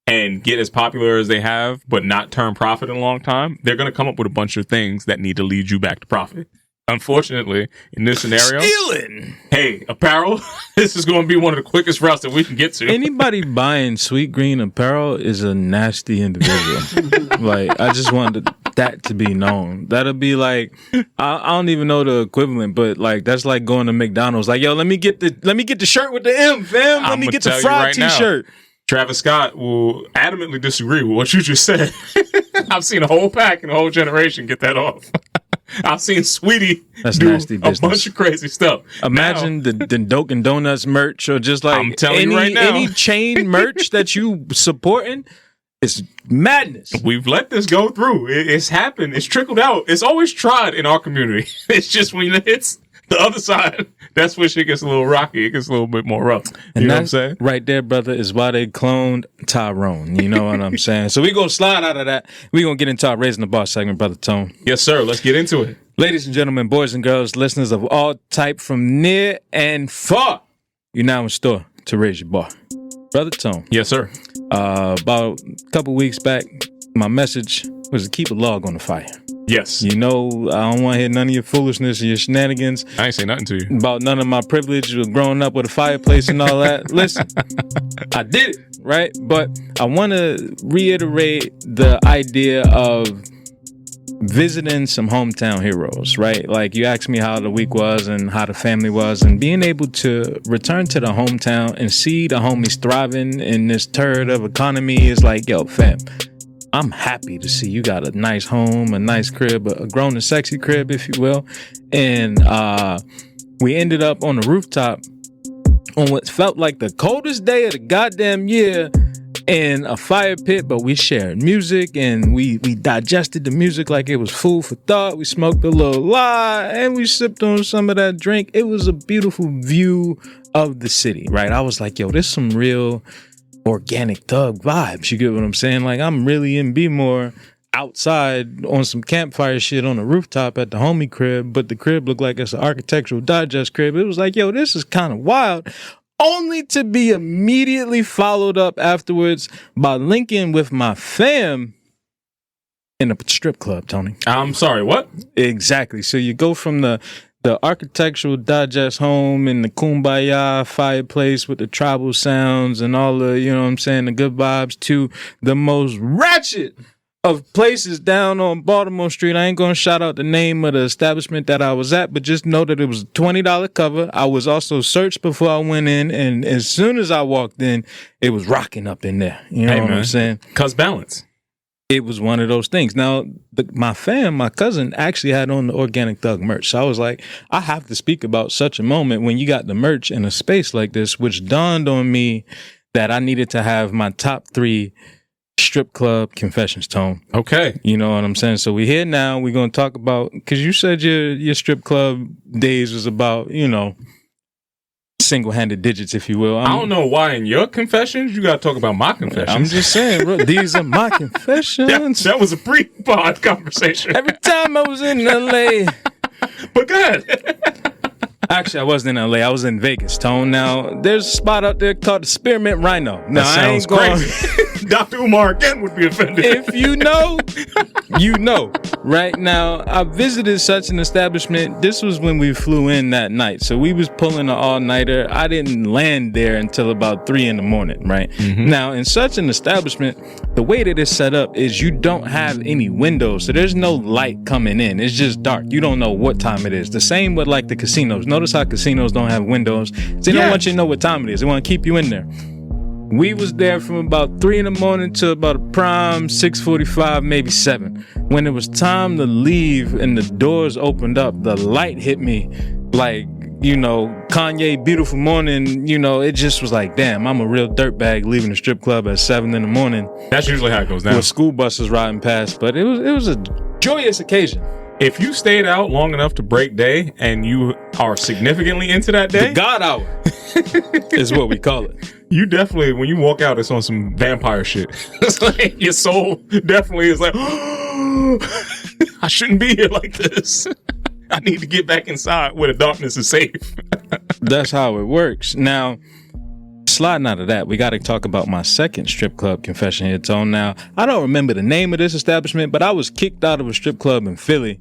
and get as popular as they have, but not turn profit in a long time, they're going to come up with a bunch of things that need to lead you back to profit. Unfortunately, in this scenario, Stealing. Hey, apparel, this is going to be one of the quickest routes that we can get to. Anybody buying Sweet Green apparel is a nasty individual. Like, I just wanted that to be known. That'll be like, I don't even know the equivalent, but like that's like going to McDonald's. Like, yo, let me get the shirt with the M, fam. Let me get the fried T-shirt. Travis Scott will adamantly disagree with what you just said. I've seen a whole pack and a whole generation get that off. I've seen Sweetie do a bunch of crazy stuff. Imagine the Dunkin' Donuts merch, or just like I'm telling you right now, any chain merch that you supporting. It's madness. We've let this go through. It's happened. It's trickled out. It's always tried in our community. It's just when it hits the other side, that's where shit gets a little rocky. It gets a little bit more rough. You know what I'm saying? Right there, brother, is why they cloned Tyrone. You know what I'm saying? So we're going to slide out of that. We're going to get into our Raising the Bar segment, Brother Tone. Yes, sir. Let's get into it. Ladies and gentlemen, boys and girls, listeners of all type from near and far, you're now in store to raise your bar. Brother Tone. Yes, sir. About a couple weeks back, my message was to keep a log on the fire. Yes. You know, I don't want to hear none of your foolishness and your shenanigans. I ain't say nothing to you. About none of my privilege of growing up with a fireplace and all that. Listen, I did it, right? But I want to reiterate the idea of visiting some hometown heroes, right? Like, you asked me how the week was and how the family was, and being able to return to the hometown and see the homies thriving in this turd of economy is like, yo, fam, I'm happy to see you got a nice home, a nice crib, a grown and sexy crib, if you will. And we ended up on the rooftop on what felt like the coldest day of the goddamn year in a fire pit, but we shared music and we digested the music like it was food for thought. We smoked a little lie and we sipped on some of that drink. It was a beautiful view of the city, right? I was like, yo, this is some real organic thug vibes. You get what I'm saying? Like, I'm really in B-more outside on some campfire shit on the rooftop at the homie crib, but the crib looked like it's an Architectural Digest crib. It was like, yo, this is kind of wild. Only to be immediately followed up afterwards by linking with my fam in a strip club, Tony. I'm sorry, what? Exactly. So you go from the Architectural Digest home and the kumbaya fireplace with the tribal sounds and all the, you know what I'm saying, the good vibes, to the most ratchet of places down on Baltimore Street. I ain't gonna shout out the name of the establishment that I was at, but just know that it was a $20 cover. I was also searched before I went in, and as soon as I walked in, it was rocking up in there. You know what I'm saying? Cause balance. It was one of those things. Now, my cousin actually had on the Organic Thug merch. So I was like, I have to speak about such a moment when you got the merch in a space like this, which dawned on me that I needed to have my top 3 strip club confessions, Tone. Okay. You know what I'm saying? So we're here now. We're going to talk about, because you said your strip club days was about, you know, single-handed digits, if you will. I don't know why in your confessions you got to talk about my confessions. I'm just saying, bro, these are my confessions. that was a pre-pod conversation. Every time I was in LA. But go ahead. Actually, I wasn't in LA. I was in Vegas, Tone. Now, there's a spot out there called the Spearmint Rhino. Now, that sounds crazy. Dr. Umar again would be offended. If you know, you know. Right now, I visited such an establishment. This was when we flew in that night. So we was pulling an all-nighter. I didn't land there until about 3 a.m, right? Mm-hmm. Now, in such an establishment, the way that it's set up is you don't have any windows. So there's no light coming in. It's just dark. You don't know what time it is. The same with like the casinos. Notice how casinos don't have windows. They don't want you to know what time it is. They want to keep you in there. We was there from about 3 in the morning to about a prime 6:45, maybe 7. When it was time to leave and the doors opened up, the light hit me like, Kanye, Beautiful Morning. It just was like, damn, I'm a real dirtbag leaving the strip club at 7 in the morning. That's usually how it goes down. With school buses riding past, but it was a joyous occasion. If you stayed out long enough to break day and you are significantly into that day, the God hour is what we call it. You definitely, when you walk out, it's on some vampire shit. It's like your soul definitely is like, oh, I shouldn't be here like this. I need to get back inside where the darkness is safe. That's how it works. Now, sliding out of that, we got to talk about my second strip club confession here, Tone. Now, I don't remember the name of this establishment, but I was kicked out of a strip club in Philly.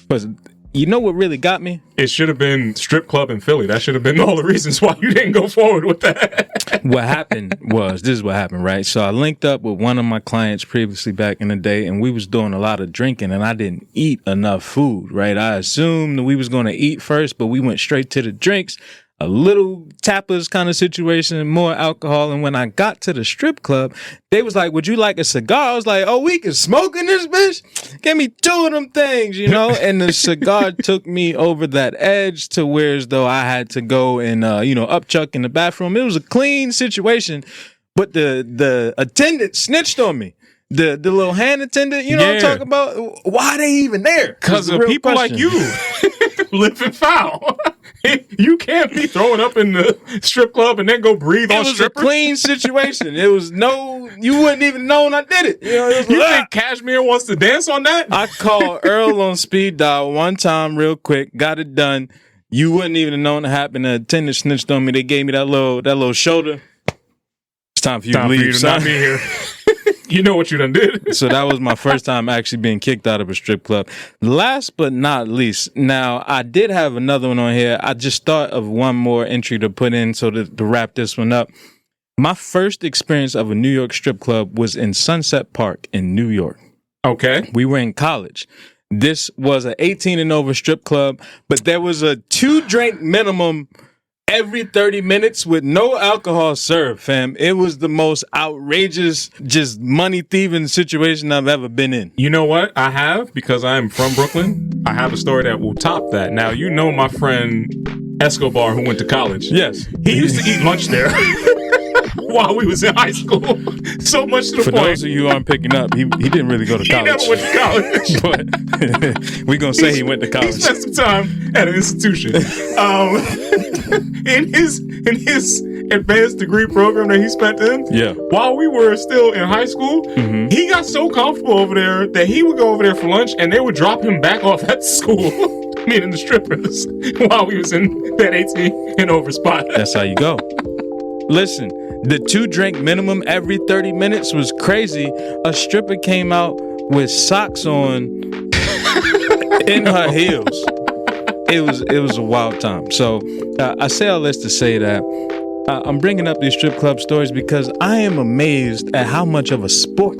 Because you know what really got me? It should have been strip club in Philly. That should have been all the reasons why you didn't go forward with that. What happened was, this is what happened, right? So I linked up with one of my clients previously back in the day, and we was doing a lot of drinking, and I didn't eat enough food, right? I assumed that we was going to eat first, but we went straight to the drinks. A little tapas kind of situation, more alcohol. And when I got to the strip club, they was like, would you like a cigar? I was like, oh, we can smoke in this bitch? Give me 2 of them things, And the cigar took me over that edge to where as though I had to go and, upchuck in the bathroom. It was a clean situation, but the attendant snitched on me. The little hand attendant, what I'm talking about? Why are they even there? Because of people like you. Living foul. You can't be throwing up in the strip club and then go breathe on strippers. It was a clean situation. It was you wouldn't even know when I did it. You think Cashmere wants to dance on that? I called Earl on speed dial one time real quick, got it done. You wouldn't even have known it happened. The attendant snitched on me. They gave me that little shoulder. It's time for you to leave, for you to son. not be here. You know what you done did. So that was my first time actually being kicked out of a strip club. Last but not least, now I did have another one on here. I just thought of one more entry to put in so to wrap this one up. My first experience of a New York strip club was in Sunset Park in New York. Okay. We were in college. This was an 18 and over strip club, but there was a 2-drink minimum every 30 minutes with no alcohol served, fam. It was the most outrageous, just money thieving situation I've ever been in. You know what? I have, because I am from Brooklyn, I have a story that will top that. Now, you know my friend Escobar who went to college. Yes. He used to eat lunch there while we was in high school. So much to the For point. For those of you who aren't picking up, he didn't really go to college. He never went to college. But we're going to say he went to college. He spent some time at an institution. In his advanced degree program that he spent in, while we were still in high school, he got so comfortable over there that he would go over there for lunch and they would drop him back off at school, meaning the strippers, while we was in that 18 and over spot. That's how you go. Listen, the 2-drink minimum every 30 minutes was crazy. A stripper came out with socks on in her heels. It was a wild time. So I say all this to say that I'm bringing up these strip club stories because I am amazed at how much of a sport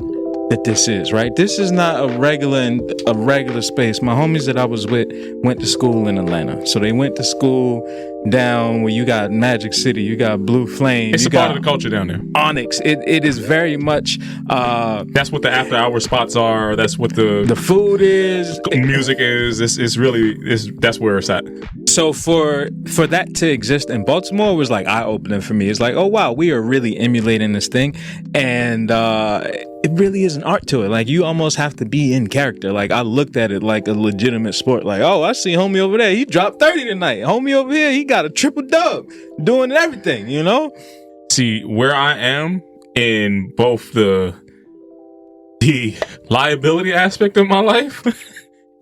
that this is, right? This is not a regular space. My homies that I was with went to school in Atlanta. So they went to school down where you got Magic City, you got Blue Flame. It's a part of the culture down there. Onyx. It is very much... that's what the after-hour spots are. That's what the food is. Music is. That's where it's at. So for that to exist in Baltimore was like eye-opening for me. It's like, oh, wow, we are really emulating this thing. And it really is an art to it. Like, you almost have to be in character. Like, I looked at it like a legitimate sport. Like, oh, I see homie over there. He dropped 30 tonight. Homie over here, he got a triple dub, doing everything, See, where I am in both the liability aspect of my life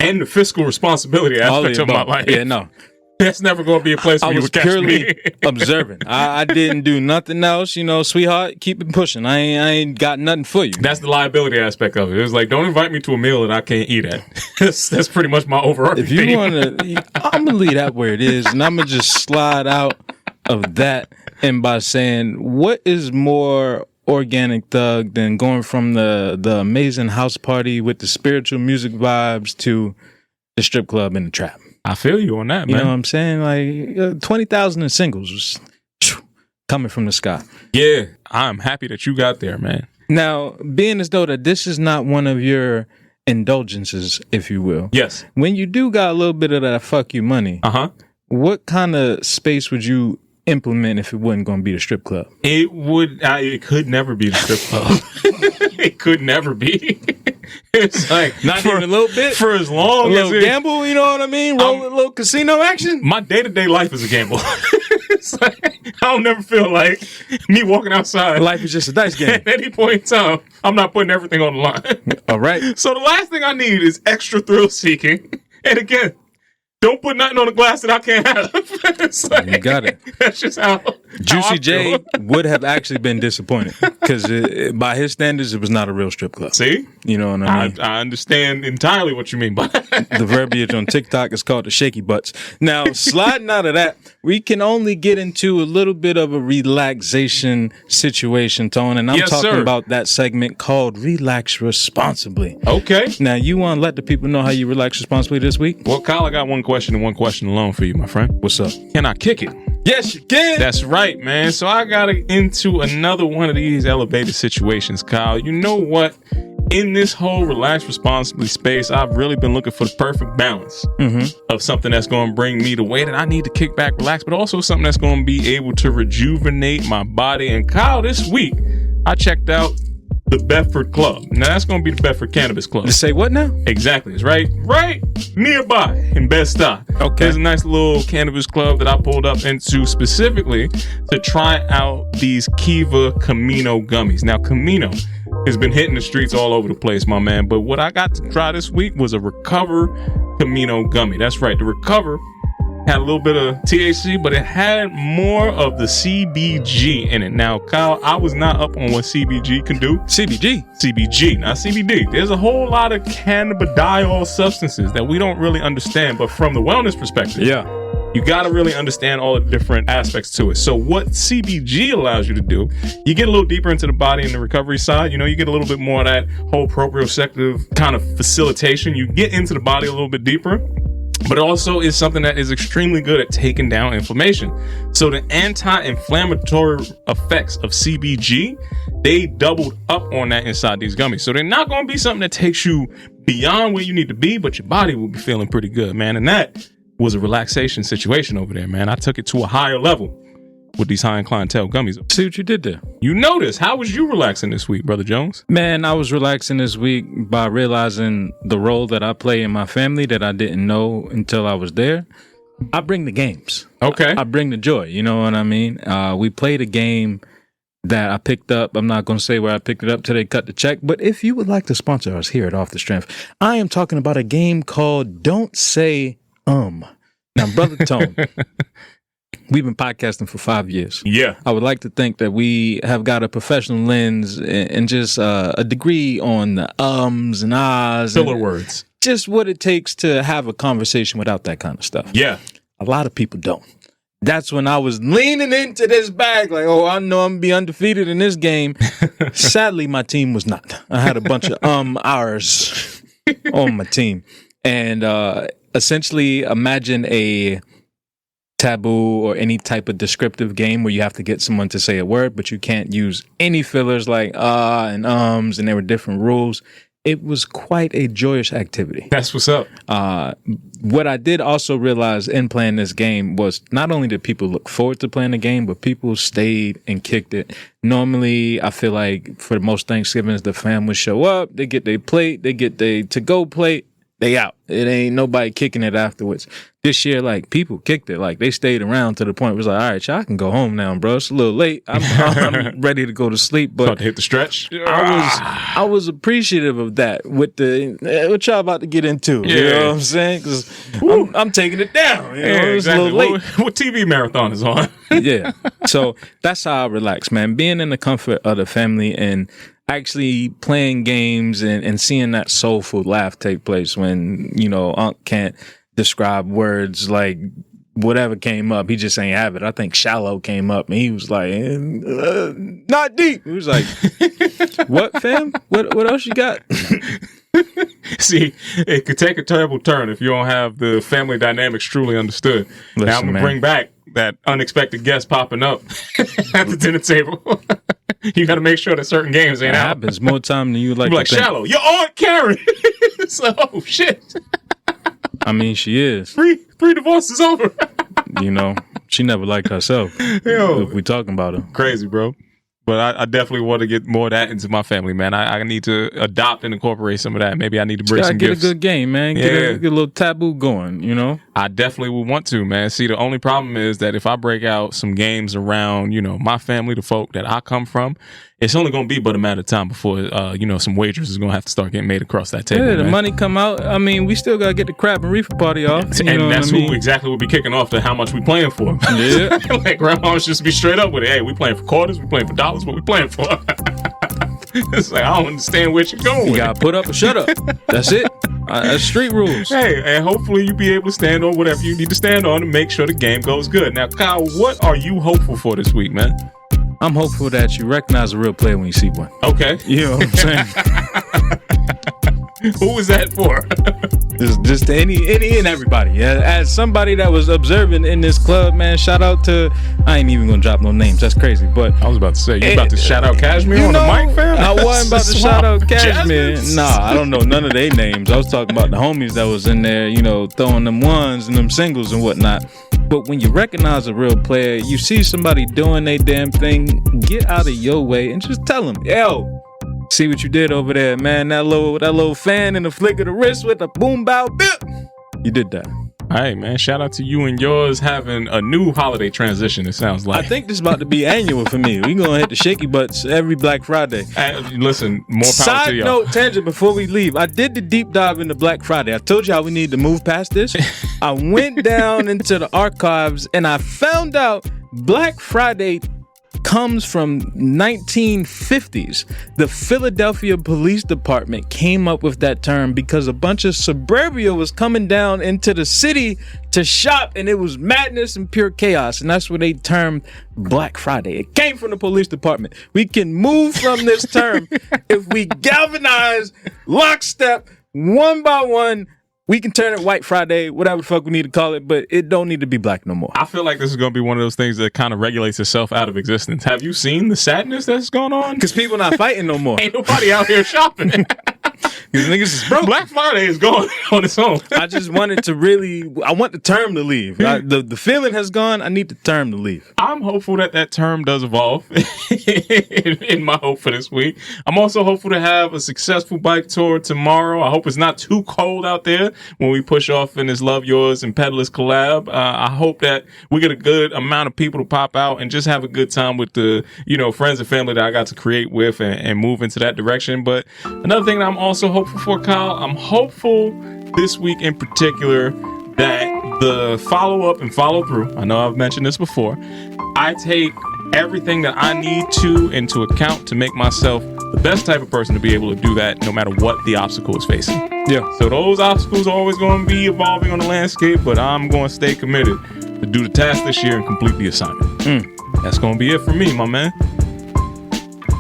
and the fiscal responsibility aspect of my life. Yeah, no. That's never going to be a place where you would catch me. I was purely observant. I didn't do nothing else, sweetheart, keep it pushing. I ain't got nothing for you. That's the liability aspect of it. It was like, don't invite me to a meal that I can't eat at. That's pretty much my overarching thing. If you want to, I'm going to leave that where it is, and I'm going to just slide out of that and by saying, what is more organic thug than going from the amazing house party with the spiritual music vibes to the strip club and the trap? I feel you on that, man. You know what I'm saying? Like 20,000 in singles was coming from the sky. Yeah, I'm happy that you got there, man. Now, being as though that this is not one of your indulgences, if you will. Yes. When you do got a little bit of that fuck you money, what kind of space would you implement if it wasn't going to be the strip club? It would. It could never be the strip club. It could never be. It's like not even a little bit for as long a as little gamble. You know what I mean? Roll a little casino action. My day-to-day life is a gamble. It's like, I don't never feel like me walking outside. Life is just a dice game. At any point in time, I'm not putting everything on the line. All right. So the last thing I need is extra thrill seeking. And again, don't put nothing on the glass that I can't have. It's like, you got it. That's just how Juicy J would have actually been disappointed because by his standards, it was not a real strip club. See? You know what I mean? I understand entirely what you mean by that. The verbiage on TikTok is called the shaky butts. Now, sliding out of that, we can only get into a little bit of a relaxation situation, Tone, and I'm talking about that segment called Relax Responsibly. Okay. Now, you want to let the people know how you relax responsibly this week? Well, Kyle, I got one question and one question alone for you, my friend. What's up? Can I kick it? Yes, you can. That's right, man. So I got into another one of these elevated situations, Kyle. You know what? In this whole relax responsibly space, I've really been looking for the perfect balance of something that's going to bring me the way that I need to kick back, relax, but also something that's going to be able to rejuvenate my body. And Kyle, this week, I checked out the Bedford Club. Now, that's going to be the Bedford Cannabis Club. You say what now? Exactly. It's right nearby in Bed-Stuy. Okay. There's a nice little cannabis club that I pulled up into specifically to try out these Kiva Camino gummies. Now, Camino has been hitting the streets all over the place, my man. But what I got to try this week was a Recover Camino gummy. That's right. The Recover had a little bit of THC, but it had more of the CBG in it. Now, Kyle, I was not up on what CBG can do. CBG, not CBD. There's a whole lot of cannabidiol substances that we don't really understand, but from the wellness perspective, you got to really understand all the different aspects to it. So what CBG allows you to do, you get a little deeper into the body in the recovery side. You know, you get a little bit more of that whole proprioceptive kind of facilitation. You get into the body a little bit deeper. But it also is something that is extremely good at taking down inflammation. So the anti-inflammatory effects of CBG, they doubled up on that inside these gummies. So they're not going to be something that takes you beyond where you need to be, but your body will be feeling pretty good, man. And that was a relaxation situation over there, man. I took it to a higher level with these high-end clientele gummies. See what you did there. You noticed. How was you relaxing this week, Brother Jones? Man, I was relaxing this week by realizing the role that I play in my family that I didn't know until I was there. I bring the games. Okay. I bring the joy. You know what I mean? We played a game that I picked up. I'm not going to say where I picked it up till they cut the check. But if you would like to sponsor us here at Off the Strength, I am talking about a game called Don't Say Now, Brother Tone, we've been podcasting for 5 years. Yeah. I would like to think that we have got a professional lens and just a degree on the ums and ahs. Filler words. Just what it takes to have a conversation without that kind of stuff. Yeah. A lot of people don't. That's when I was leaning into this bag like, oh, I know I'm going to be undefeated in this game. Sadly, my team was not. I had a bunch of ours on my team. And essentially, imagine a taboo or any type of descriptive game where you have to get someone to say a word, but you can't use any fillers like and ums, and there were different rules. It was quite a joyous activity. That's what's up. What I did also realize in playing this game was not only did people look forward to playing the game, but people stayed and kicked it. Normally, I feel like for most Thanksgivings, the fam would show up, they get their plate, they get their to-go plate, they out. It ain't nobody kicking it afterwards. This year, like, people kicked it. Like, they stayed around to the point where it was like, all right, y'all can go home now, bro. It's a little late. I'm ready to go to sleep. But about to hit the stretch. I was appreciative of that with the what y'all about to get into. Yeah. You know what I'm saying? Because I'm taking it down. You know? It's exactly. a little late. What TV marathon is on? Yeah. So that's how I relax, man. Being in the comfort of the family and actually playing games and seeing that soulful laugh take place when, you know, Unc can't describe words like whatever came up. He just ain't have it. I think shallow came up and he was like, not deep. He was like, what, fam? What else you got? See, it could take a terrible turn if you don't have the family dynamics truly understood. Listen, now I'm going to bring back that unexpected guest popping up at the dinner table. You got to make sure that certain games ain't out. Happens more time than you like. Like Shallow, your Aunt Karen. So, oh shit. I mean, she is. Three divorces over. You know, she never liked herself. Yo. If we talking about her. Crazy, bro. But I definitely want to get more of that into my family, man. I need to adopt and incorporate some of that. Maybe I need to bring some gifts. Get a good game, man. Get a little taboo going, you know? I definitely would want to, man. See, the only problem is that if I break out some games around, you know, my family, the folk that I come from, it's only going to be but a matter of time before, you know, some wagers is going to have to start getting made across that table. Yeah, the man. money come out. I mean, we still got to get the crab and reefer party off. And that's who exactly will be kicking off to how much we playing for. Yeah. Like, grandma's just be straight up with it. Hey, we playing for quarters, we playing for dollars, what we playing for? It's like, I don't understand where you're going. You got to put up or shut up. That's it. That's street rules. Hey, and hopefully you be able to stand on whatever you need to stand on to make sure the game goes good. Now, Kyle, what are you hopeful for this week, man? I'm hopeful that you recognize a real player when you see one. Okay. You know what I'm saying? Who is that for? Just to any and everybody. Yeah, as somebody that was observing in this club, man, shout out to, I ain't even gonna drop no names. That's crazy. But I was about to say, you about to shout out Cashmere on the mic, fam? I wasn't about to shout out Cashmere. Nah, I don't know none of their names. I was talking about the homies that was in there, you know, throwing them ones and them singles and whatnot. But when you recognize a real player, you see somebody doing their damn thing, get out of your way and just tell them, yo, see what you did over there, man. That little fan and the flick of the wrist with the boom bow bip. You did that. Hey, man, shout out to you and yours having a new holiday transition, it sounds like. I think this is about to be annual for me. We gonna hit the shaky butts every Black Friday. Listen, more power Side to y'all. note, tangent, before we leave. I did the deep dive into Black Friday. I told y'all we need to move past this. I went down into the archives and I found out Black Friday comes from 1950s. The Philadelphia Police Department came up with that term because a bunch of suburbia was coming down into the city to shop, and it was madness and pure chaos, and that's what they termed Black Friday. It came from the police department. We can move from this term if we galvanize lockstep one by one. We can turn it White Friday, whatever the fuck we need to call it, but it don't need to be black no more. I feel like this is going to be one of those things that kind of regulates itself out of existence. Have you seen the sadness that's going on? Because people not fighting no more. Ain't nobody out here shopping. These niggas is broke. Black Friday is going on its own. I just wanted to I want the term to leave. The feeling has gone. I need the term to leave. I'm hopeful that term does evolve in my hope for this week. I'm also hopeful to have a successful bike tour tomorrow. I hope it's not too cold out there when we push off in this Love Yours and Peddlers collab. I hope that we get a good amount of people to pop out and just have a good time with the, you know, friends and family that I got to create with and move into that direction. But another thing that I'm also hopeful for, Kyle, I'm hopeful this week in particular that the follow-up and follow-through, I know I've mentioned this before, I take everything that I need to into account to make myself the best type of person to be able to do that no matter what the obstacle is facing. Yeah. So those obstacles are always going to be evolving on the landscape, but I'm going to stay committed to do the task this year and complete the assignment. That's going to be it for me, my man.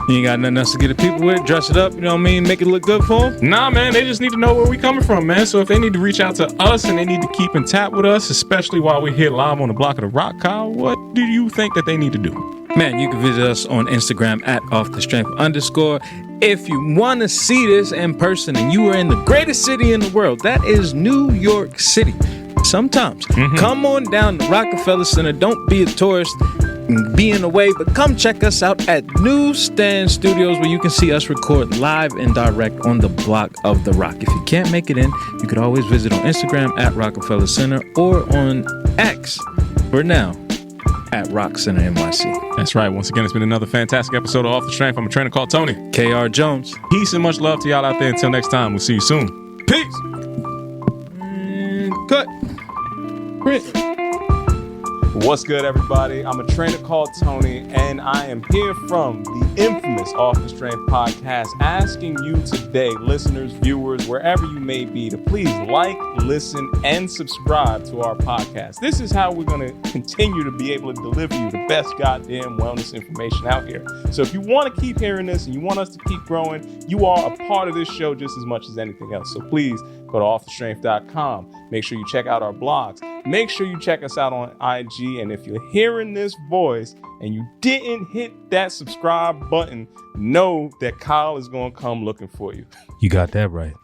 You ain't got nothing else to get the people with? Dress it up, you know what I mean? Make it look good for them? Nah, man, they just need to know where we coming from, man. So if they need to reach out to us and they need to keep in tap with us, especially while we're here live on the Block of the Rock, Kyle, what do you think that they need to do? Man, you can visit us on Instagram at @offthestrength_. If you want to see this in person and you are in the greatest city in the world, that is New York City. Sometimes. Come on down to Rockefeller Center. Don't be a tourist. Be in the way, but come check us out at Newsstand Studios where you can see us record live and direct on the Block of the Rock. If you can't make it in, you could always visit on Instagram at Rockefeller Center or on X for now at Rock Center NYC. That's right. Once again, it's been another fantastic episode of Off the Strength. I'm a trainer called Tony. KR Jones. Peace and much love to y'all out there. Until next time, we'll see you soon. Peace. Cut. Print. What's good, everybody? I'm a trainer called Tony, and I am here from the infamous Off the Strength podcast, asking you today, listeners, viewers, wherever you may be, to please like, listen, and subscribe to our podcast. This is how we're going to continue to be able to deliver you the best goddamn wellness information out here. So if you want to keep hearing this and you want us to keep growing, you are a part of this show just as much as anything else. So please go to offthestrength.com. Make sure you check out our blogs. Make sure you check us out on IG. And if you're hearing this voice and you didn't hit that subscribe button, know that Kyle is going to come looking for you. You got that right.